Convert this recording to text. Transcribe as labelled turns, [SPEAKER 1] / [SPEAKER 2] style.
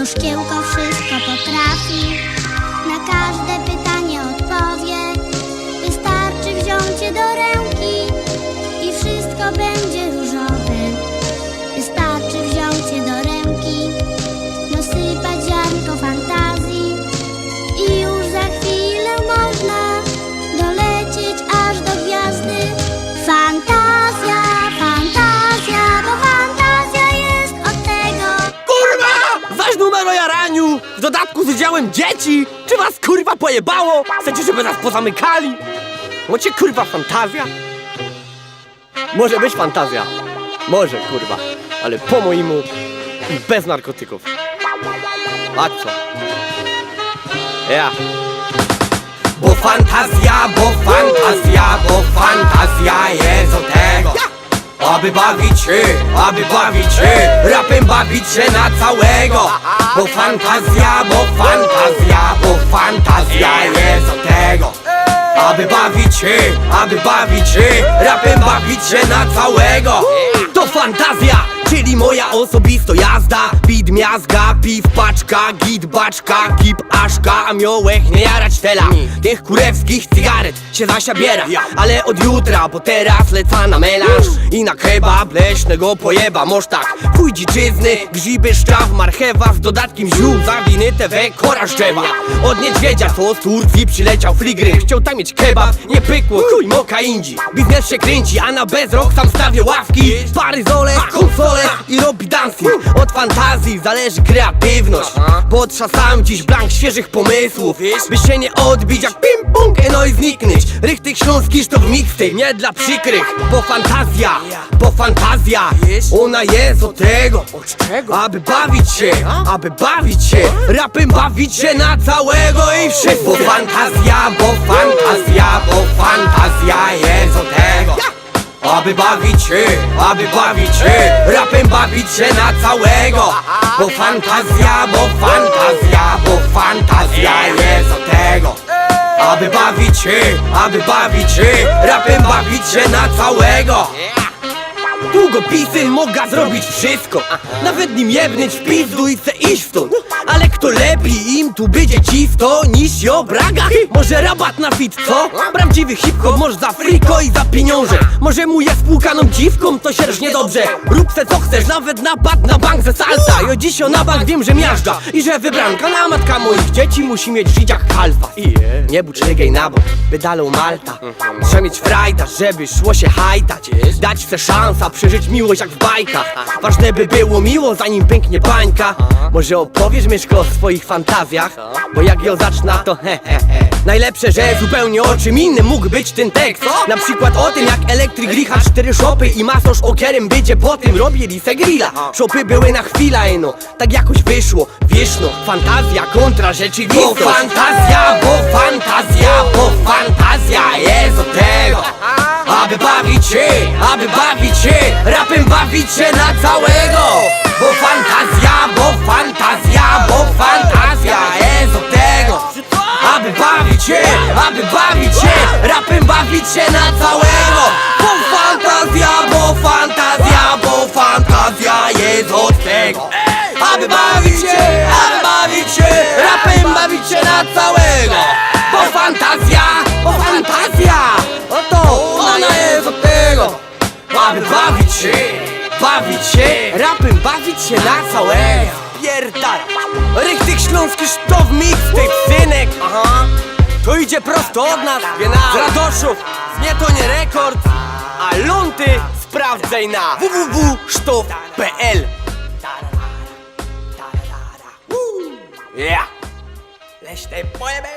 [SPEAKER 1] To szkiełko wszystko potrafi, na każde pytanie odpowie. Wystarczy wziąć je do ręki i wszystko będzie różowe. Wystarczy wziąć je do ręki, dosypać ziarnko fantazji i już za chwilę można dolecieć aż do gwiazdy. Fantazja, fantazja, bo fantazja jest od tego.
[SPEAKER 2] Kurwa! Zaś numer o jaraniu! W dodatku z udziałem dzieci! Czy was kurwa pojebało? Chcecie, żeby nas pozamykali? Macie kurwa fantazja? Może być fantazja. Może kurwa. Ale po mojemu i bez narkotyków. A co? Ja. Bo fantazja jest od tego, aby bawić się, rapem bawić się na całego. Bo fantazja jest od tego, aby bawić się, rapem bawić się na całego. To fantazja, czyli moja osobista jazda. Bit miazga, piw paczka, git baczka, kip aszka, aniołek nie jarać tela. Tych kurewskich cygaret się zasiabiera, ale od jutra, bo teraz leca na melanż i na kebab leśnego pojeba. Moż tak, chuj dziczyzny, grzyby, szczaw, marchewa z dodatkiem ziół, zawinite we kora szczewa. Od niedźwiedzia, co z Turcji przyleciał fligry, chciał tam mieć kebab, nie pykło, chuj moka indzi. Biznes się kręci, a na bezrok sam stawia ławki, paryzole, konsole i robi dancing. Od fantazji zależy kreatywność, bo otrzasam dziś blank świeżych pomysłów, by się nie odbić jak ping-pong, no i zniknąć. Rych tych śląskich to w mixtape, nie dla przykrych. Bo fantazja, ona jest od tego, aby bawić się, rapem bawić się na całego i wszystko. Bo fantazja jest od tego, aby bawić się, rapem bawić się na całego. Bo fantazja jest od tego, aby bawić się, rapem bawić się na całego. Długopisy mogę zrobić wszystko, nawet nim jebnąć w pizdu i chcę iść stąd. Ale kto lepiej im tu będzie cisto niż jo braga? Może rabat na fit, co? Prawdziwy hip-hop może za friko i za pieniądze. Może mu jest spłukaną dziwką, to się rżnie dobrze. Rób se co chcesz, nawet napad na bank ze salta. Jo dzisio na bank wiem, że miażdża i że wybranka na matka moich dzieci musi mieć żyć jak halfa. Nie budź rygej na bok, wydalą Malta. Trzeba mieć frajda, żeby szło się hajtać. Dać se szansa, przeżyć miłość jak w bajkach. Ważne by było miło, zanim pęknie bańka. Może opowiesz Mieszko o swoich fantazjach? Bo jak ją zacznę to Najlepsze, że zupełnie o czym innym mógł być ten tekst. Na przykład o tym jak elektryk licha 4 szopy i masoż okierem będzie po tym robili se grilla. Szopy były na chwilę, no tak jakoś wyszło. Wiesz no, fantazja kontra rzeczywistość. Bo fantazja jest od tego, aby bawić się, rapem bawić się na całego. Bo fantazja jest od tego, aby bawić się, rapem bawić się na całego. Bo fantazja jest od tego, aby bawić się, rapem bawić się na całego. Bo fantazja, oto ona jest od tego, aby bawić się, rapem bawić się na całego. Pierdala, rych tych śląskich sztow mixtape, synek. To idzie prosto od nas, z Radoszów. Nie to nie rekord, a lunty sprawdzaj na www.sztow.pl. Leśne pojeby.